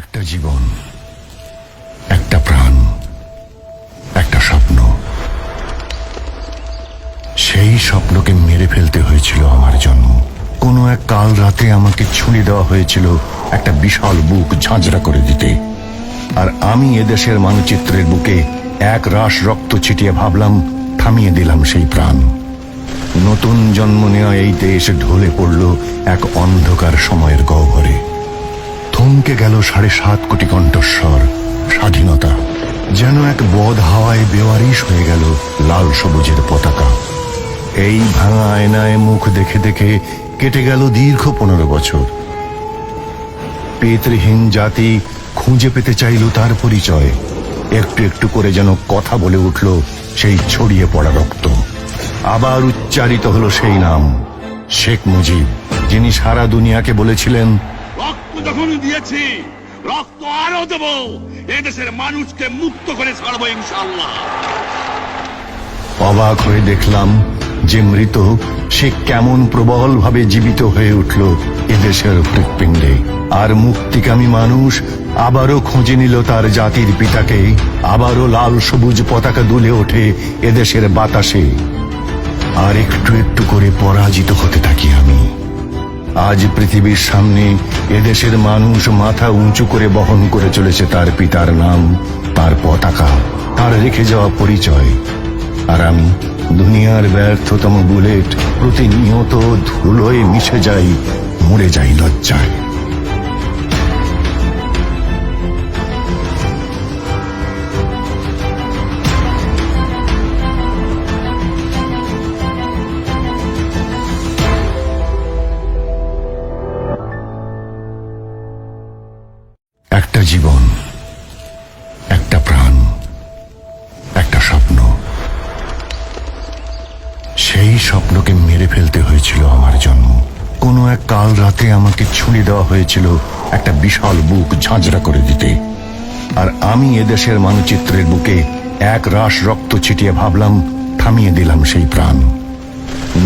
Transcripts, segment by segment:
একটা জীবন, একটা প্রাণ, একটা স্বপ্ন। সেই স্বপ্নকে মেরে ফেলতে হয়েছিল আমার জন্ম। কোনো এক কাল রাতে আমাকে ছুঁড়ে দেওয়া হয়েছিল একটা বিশাল বুক ঝাঁঝরা করে দিতে। আর আমি এদেশের মানচিত্রের বুকে এক রাশ রক্ত ছিটিয়ে ভাবলাম, থামিয়ে দিলাম সেই প্রাণ। নতুন জন্ম নেওয়া এই দেশ ঢলে পড়ল এক অন্ধকার সময়ের গহ্বরে। থমকে গেল 7.5 কোটি কণ্ঠস্বর। স্বাধীনতা যেন এক বদ হাওয়ায় বেওয়ারিশ হয়ে গেল লাল সবুজের পতাকা। এই ভাঙা আয়নায় মুখ দেখে দেখে কেটে গেল দীর্ঘ 15 বছর। পেতৃহীন জাতি খুঁজে পেতে চাইল তার পরিচয়। একটু একটু করে যেন কথা বলে উঠল সেই ছড়িয়ে পড়া রক্ত। আবার উচ্চারিত হলো সেই নাম, শেখ মুজিব, যিনি সারা দুনিয়াকে বলেছিলেন, রক্ত যখন দিয়েছি, রক্ত আরো দেব, এদেশের মানুষকে মুক্ত করে ছাড়বো ইনশাআল্লাহ। অবাক হয়ে দেখলাম যে মৃত সে কেমন প্রবল ভাবে জীবিত হয়ে উঠল এদেশের হৃৎপিণ্ডে। আর মুক্তিকামী মানুষ আবারও খুঁজে নিল তার জাতির পিতাকে। আবারও লাল সবুজ পতাকা দুলে ওঠে এদেশের বাতাসে। আর একটু একটু করে পরাজিত হতে থাকি আমি। আজ পৃথিবীর সামনে এদেশের মানুষ মাথা উঁচু করে বহন করে চলেছে তার পিতার নাম, তার পতাকা, তার রেখে যাওয়া পরিচয়। আর আমি দুনিয়ার ব্যর্থতম বুলেট, প্রতিনিয়ত ধুলোয় মিশে যাই, মরে যাই লজ্জায়। একটা জীবন, একটা প্রাণ, একটা স্বপ্ন। সেই স্বপ্নকে মেরে ফেলতে হয়েছিল আমার জন্ম। কোনো এক কাল রাতে আমাকে ছুঁড়ে দেওয়া হয়েছিল একটা বিশাল বুক ঝাঁঝরা করে দিতে। আর আমি এদেশের মানচিত্রের বুকে এক রাশ রক্ত ছিটিয়ে ভাবলাম, থামিয়ে দিলাম সেই প্রাণ।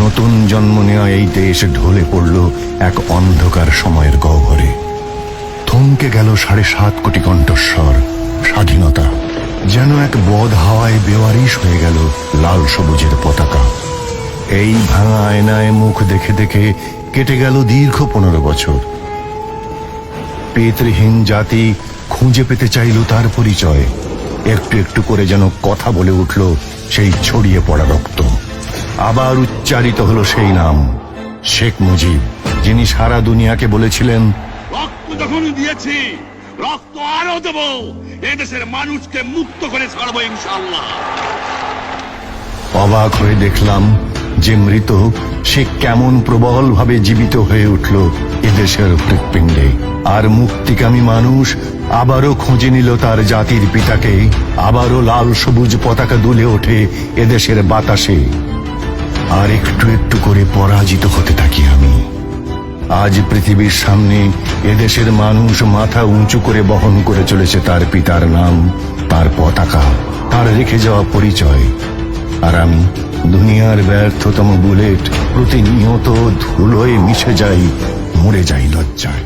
নতুন জন্ম নেওয়া এই দেশ ঢলে পড়ল এক অন্ধকার সময়ের গহ্বরে। থমকে গেল 7.5 কোটি কণ্ঠস্বর। স্বাধীনতা যেন এক বদ হাওয়ায় বেওয়ারিশ হয়ে গেল লাল সবুজের পতাকা। এই ভাঙা আয়নায় মুখ দেখে দেখে কেটে গেল দীর্ঘ 15 বছর। পেতৃহীন জাতি খুঁজে পেতে চাইল তার পরিচয়। একটু একটু করে যেন কথা বলে উঠল সেই ছড়িয়ে পড়া রক্ত। আবার উচ্চারিত হলো সেই নাম, শেখ মুজিব, যিনি সারা দুনিয়াকে বলেছিলেন, রক্ত যখন দিয়েছি, রক্ত আরো দেব, এদেশের মানুষকে মুক্ত করে ছাড়বো ইনশাআল্লাহ। অবাক হয়ে দেখলাম যে মৃত সে কেমন প্রবল ভাবে জীবিত হয়ে উঠল এদেশের হৃৎপিণ্ডে। আর মুক্তিকামী মানুষ আবারও খুঁজে নিল তার জাতির পিতাকে। আবারও লাল সবুজ পতাকা দুলে ওঠে এদেশের বাতাসে। আর একটু একটু করে পরাজিত হতে থাকি আমি। আজ পৃথিবীর সামনে এদেশের মানুষ মাথা উঁচু করে বহন করে চলেছে তার পিতার নাম, তার পতাকা, তার রেখে যাওয়া পরিচয়। আর আমি দুনিয়ার ব্যর্থতম বুলেট, প্রতিনিয়ত ধুলোয় মিশে যাই, মরে যাই লজ্জায়।